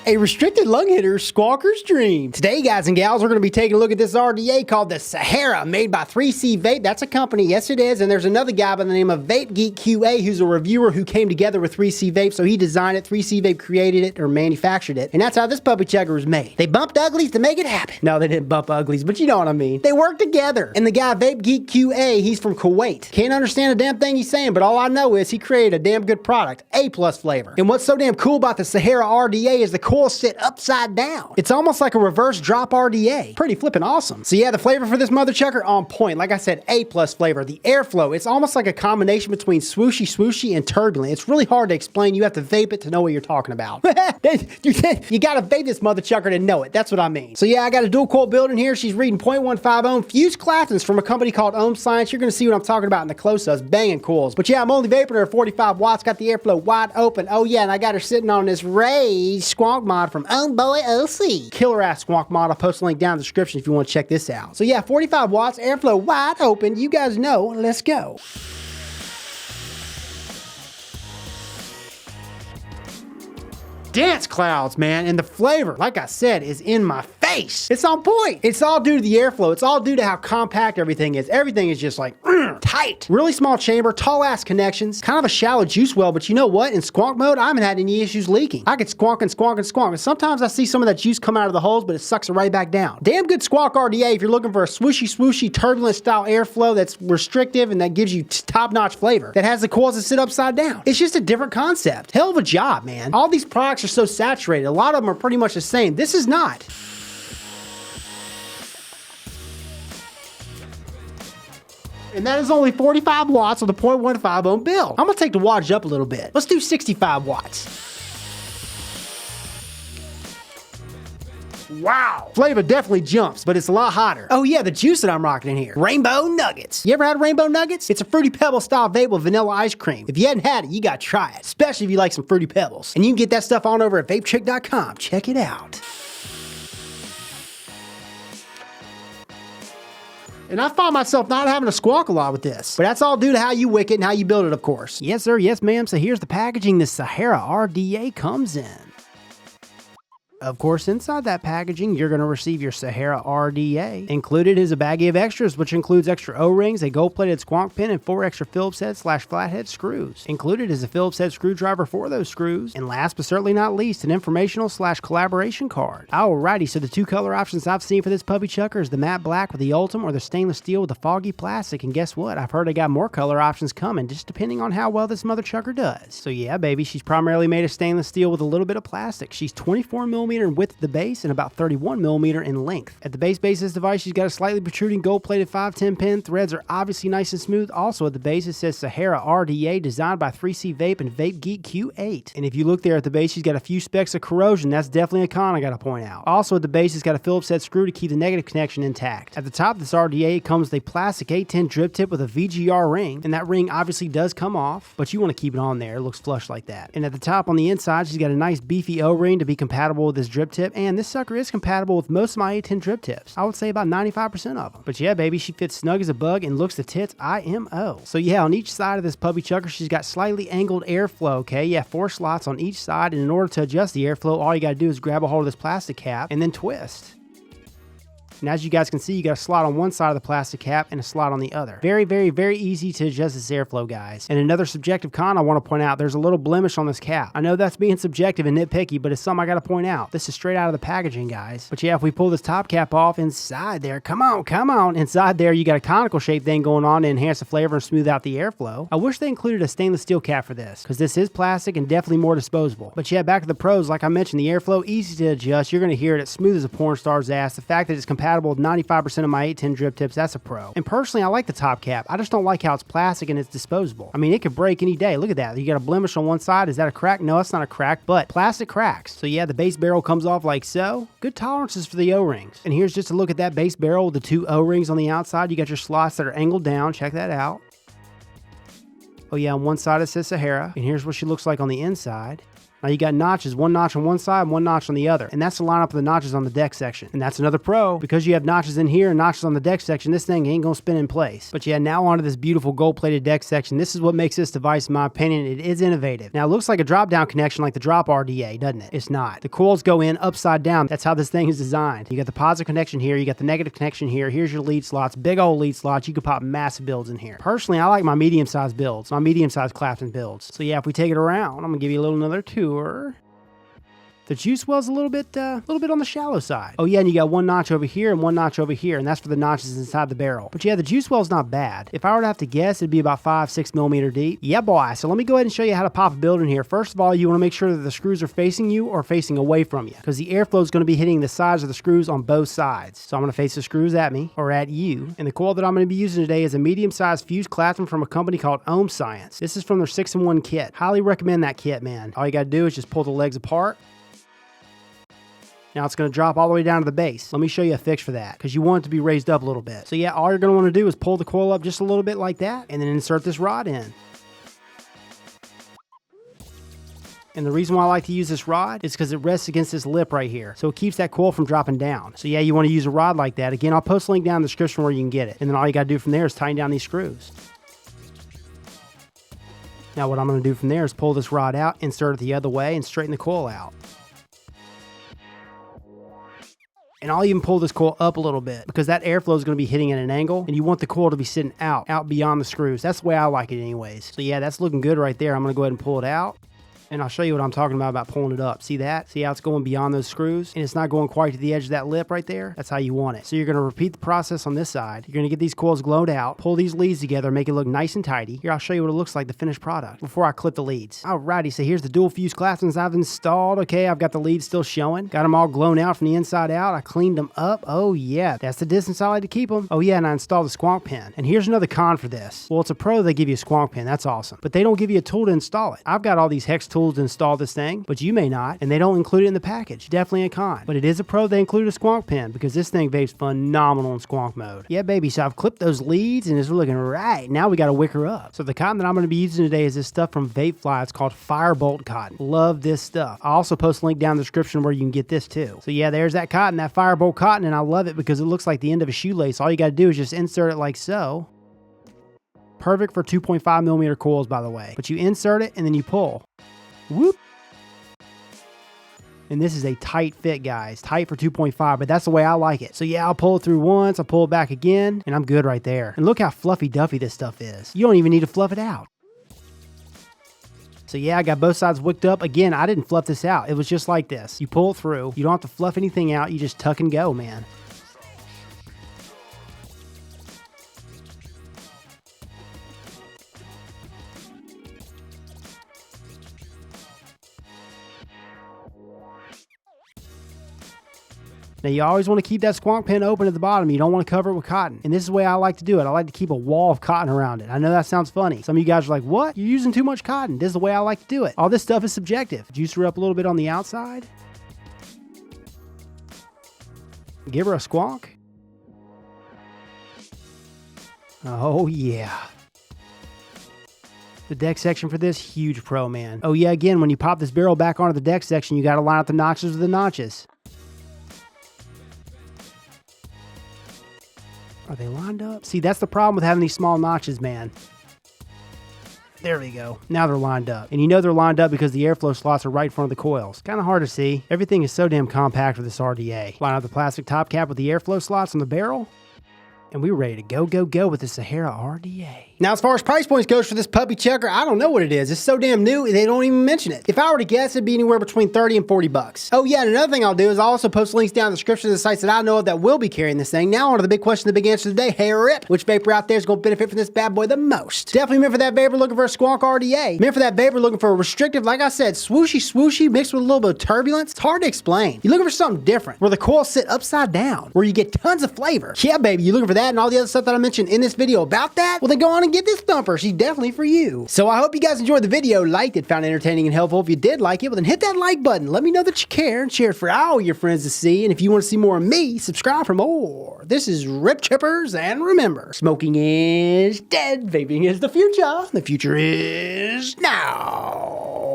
A restricted lung hitter, Squawker's dream. Today, guys and gals, we're going to be taking a look at this RDA called the Sahara, made by 3C Vape. That's a company, yes it is, and there's another guy by the name of Vape Geek QA who's a reviewer who came together with 3C Vape, so he designed it, 3C Vape created it, or manufactured it, and that's how this puppy chugger was made. They bumped uglies to make it happen. No, they didn't bump uglies, but you know what I mean. They worked together, and the guy Vape Geek QA, he's from Kuwait. Can't understand a damn thing he's saying, but all I know is he created a damn good product, A+ flavor. And what's so damn cool about the Sahara RDA is the coils sit upside down. It's almost like a reverse drop RDA. Pretty flippin' awesome. So yeah, the flavor for this mother chucker on point. Like I said, A+ flavor. The airflow, it's almost like a combination between swooshy and turbulent. It's really hard to explain. You have to vape it to know what you're talking about. You gotta vape this mother chucker to know it. That's what I mean. So yeah, I got a dual coil build in here. She's reading 0.15 ohm fused claptons from a company called Ohm Science. You're gonna see what I'm talking about in the close-ups. Banging coils. But yeah, I'm only vaping her at 45 watts. Got the airflow wide open. Oh yeah, and I got her sitting on this Rage squonk mod from Ohm Boy OC. Killer ass squonk mod. I'll post a link down in the description if you want to check this out. So yeah, 45 watts, airflow wide open. You guys know, let's go. Dance clouds, man, and the flavor, like I said, is in my face. It's on point. It's all due to the airflow. It's all due to how compact everything is. Everything is just like tight. Really small chamber, tall ass connections, kind of a shallow juice well, but you know what? In squonk mode, I haven't had any issues leaking. I could squonk and squonk and squonk, and sometimes I see some of that juice come out of the holes, but it sucks it right back down. Damn good squawk RDA if you're looking for a swooshy, turbulent style airflow that's restrictive and that gives you top-notch flavor, that has the coils that sit upside down. It's just a different concept. Hell of a job, man. All these products are so saturated. A lot of them are pretty much the same. This is not. And that is only 45 watts on the 0.15 ohm build. I'm gonna take the wattage up a little bit. Let's do 65 watts. Wow. Flavor definitely jumps, but it's a lot hotter. Oh yeah, the juice that I'm rocking in here. Rainbow Nuggets. You ever had Rainbow Nuggets? It's a Fruity Pebble style vape with vanilla ice cream. If you hadn't had it, you gotta try it, especially if you like some Fruity Pebbles. And you can get that stuff on over at vapetrick.com. Check it out. And I find myself not having to squawk a lot with this. But that's all due to how you wick it and how you build it, of course. Yes, sir. Yes, ma'am. So here's the packaging the Sahara RDA comes in. Of course, inside that packaging, you're going to receive your Sahara RDA. Included is a baggie of extras, which includes extra O-rings, a gold-plated squonk pin, and 4 extra Phillips head/flathead screws. Included is a Phillips head screwdriver for those screws. And last but certainly not least, an informational/collaboration card. Alrighty, so the two color options I've seen for this puppy chucker is the matte black with the Ultim or the stainless steel with the foggy plastic. And guess what? I've heard they got more color options coming, just depending on how well this mother chucker does. So yeah, baby, she's primarily made of stainless steel with a little bit of plastic. She's 24mm in width at the base and about 31mm in length. At the base of this device, she's got a slightly protruding gold-plated 510 pin. Threads are obviously nice and smooth. Also at the base, it says Sahara RDA, designed by 3C Vape and Vape Geek Q8. And if you look there at the base, she's got a few specks of corrosion. That's definitely a con I gotta point out. Also at the base, it's got a Phillips head screw to keep the negative connection intact. At the top of this RDA comes with a plastic 810 drip tip with a VGR ring, and that ring obviously does come off, but you want to keep it on there. It looks flush like that. And at the top on the inside, she's got a nice beefy O-ring to be compatible with this drip tip, and this sucker is compatible with most of my 810 drip tips. I would say about 95% of them. But yeah, baby, she fits snug as a bug and looks the tits IMO. So yeah, on each side of this puppy chucker, she's got slightly angled airflow, okay? Yeah, 4 slots on each side, and in order to adjust the airflow, all you gotta do is grab a hold of this plastic cap and then twist. And as you guys can see, you got a slot on one side of the plastic cap and a slot on the other. Very, very easy to adjust this airflow, guys. And another subjective con I want to point out, there's a little blemish on this cap. I know that's being subjective and nitpicky, but it's something I got to point out. This is straight out of the packaging, guys. But yeah, if we pull this top cap off, inside there, come on. Inside there, you got a conical shape thing going on to enhance the flavor and smooth out the airflow. I wish they included a stainless steel cap for this, because this is plastic and definitely more disposable. But yeah, back to the pros, like I mentioned, the airflow, easy to adjust. You're going to hear it. It's smooth as a porn star's ass. The fact that it's compatible with 95% of my 810 drip tips, that's a pro. And personally, I like the top cap. I just don't like how it's plastic and it's disposable. I mean, it could break any day. Look at that. You got a blemish on one side. Is that a crack? No, it's not a crack, but plastic cracks. So yeah, the base barrel comes off like so. Good tolerances for the O-rings. And here's just a look at that base barrel with the 2 O-rings on the outside. You got your slots that are angled down. Check that out. Oh yeah, on one side it says Sahara. And here's what she looks like on the inside. Now you got notches, one notch on one side and one notch on the other. And that's the lineup of the notches on the deck section. And that's another pro. Because you have notches in here and notches on the deck section, this thing ain't gonna spin in place. But yeah, now onto this beautiful gold-plated deck section. This is what makes this device, in my opinion, it is innovative. Now it looks like a drop-down connection like the drop RDA, doesn't it? It's not. The coils go in upside down. That's how this thing is designed. You got the positive connection here, you got the negative connection here. Here's your lead slots, big old lead slots. You could pop massive builds in here. Personally, I like my medium-sized builds, my medium-sized Clapton builds. So yeah, if we take it around, I'm gonna give you a little another tour. The juice well's a little bit on the shallow side. Oh yeah, and you got one notch over here and one notch over here, and that's for the notches inside the barrel. But yeah, the juice well's not bad. If I were to have to guess, it'd be about 5-6 millimeter deep. Yeah, boy. So let me go ahead and show you how to pop a build in here. First of all, you want to make sure that the screws are facing you or facing away from you, because the airflow is going to be hitting the sides of the screws on both sides. So I'm going to face the screws at me or at you. And the coil that I'm going to be using today is a medium-sized fused Clapton from a company called Ohm Science. This is from their 6-in-1 kit. Highly recommend that kit, man. All you got to do is just pull the legs apart. Now it's going to drop all the way down to the base. Let me show you a fix for that, because you want it to be raised up a little bit. So yeah, all you're going to want to do is pull the coil up just a little bit like that, and then insert this rod in. And the reason why I like to use this rod is because it rests against this lip right here. So it keeps that coil from dropping down. So yeah, you want to use a rod like that. Again, I'll post a link down in the description where you can get it. And then all you got to do from there is tighten down these screws. Now what I'm going to do from there is pull this rod out, insert it the other way, and straighten the coil out. And I'll even pull this coil up a little bit, because that airflow is going to be hitting at an angle, and you want the coil to be sitting out beyond the screws. That's the way I like it anyways. So yeah, that's looking good right there. I'm going to go ahead and pull it out. And I'll show you what I'm talking about pulling it up. See that? See how it's going beyond those screws? And it's not going quite to the edge of that lip right there? That's how you want it. So you're going to repeat the process on this side. You're going to get these coils glowed out, pull these leads together, make it look nice and tidy. Here, I'll show you what it looks like, the finished product, before I clip the leads. Alrighty, so here's the dual fuse Claptons I've installed. Okay, I've got the leads still showing. Got them all blown out from the inside out. I cleaned them up. Oh yeah, that's the distance I like to keep them. Oh yeah, and I installed the squonk pin. And here's another con for this. Well, it's a pro, they give you a squonk pin. That's awesome. But they don't give you a tool to install it. I've got all these hex tools to install this thing, but you may not, and they don't include it in the package. Definitely a con. But it is a pro, they include a squonk pin, because this thing vapes phenomenal in squonk mode. Yeah, baby, so I've clipped those leads, and it's looking right. Now we got to wick her up. So the cotton that I'm going to be using today is this stuff from Vapefly. It's called Firebolt cotton. Love this stuff. I'll also post a link down in the description where you can get this too. So yeah, there's that cotton, that Firebolt cotton, and I love it because it looks like the end of a shoelace. All you got to do is just insert it like so. Perfect for 2.5 millimeter coils, by the way. But you insert it, and then you pull. Whoop. And this is a tight fit, guys. Tight for 2.5, but that's the way I like it. So yeah, I'll pull it through once, I'll pull it back again, and I'm good right there. And look how fluffy duffy this stuff is. You don't even need to fluff it out. So yeah, I got both sides wicked up. Again, I didn't fluff this out. It was just like this. You pull it through. You don't have to fluff anything out. You just tuck and go, man. Now you always want to keep that squonk pin open at the bottom. You don't want to cover it with cotton. And this is the way I like to do it. I like to keep a wall of cotton around it. I know that sounds funny. Some of you guys are like, what? You're using too much cotton. This is the way I like to do it. All this stuff is subjective. Juice her up a little bit on the outside. Give her a squonk. Oh yeah. The deck section for this, huge pro, man. Oh yeah, again, when you pop this barrel back onto the deck section, you got to line up the notches with the notches. Are they lined up? See, that's the problem with having these small notches, man. There we go. Now they're lined up. And you know they're lined up because the airflow slots are right in front of the coils. Kind of hard to see. Everything is so damn compact with this RDA. Line up the plastic top cap with the airflow slots on the barrel. And we're ready to go with the Sahara RDA. Now, as far as price points goes for this puppy chucker, I don't know what it is. It's so damn new, they don't even mention it. If I were to guess, it'd be anywhere between 30 and 40 bucks. Oh yeah, and another thing I'll do is I'll also post links down in the description of the sites that I know of that will be carrying this thing. Now, on to the big question, the big answer today. Hey, Rip, which vapor out there is going to benefit from this bad boy the most? Definitely meant for that vapor looking for a squonk RDA. Meant for that vapor looking for a restrictive, like I said, swooshy mixed with a little bit of turbulence. It's hard to explain. You're looking for something different, where the coils sit upside down, where you get tons of flavor. Yeah, baby, you're looking for that and all the other stuff that I mentioned in this video about that? Well, then go on and get this thumper. She's definitely for you. So I hope you guys enjoyed the video, liked it, found it entertaining and helpful. If you did like it, well then hit that like button. Let me know that you care and share it for all your friends to see. And if you want to see more of me, subscribe for more. This is Rip Chippers, and remember, smoking is dead, vaping is the future. The future is now.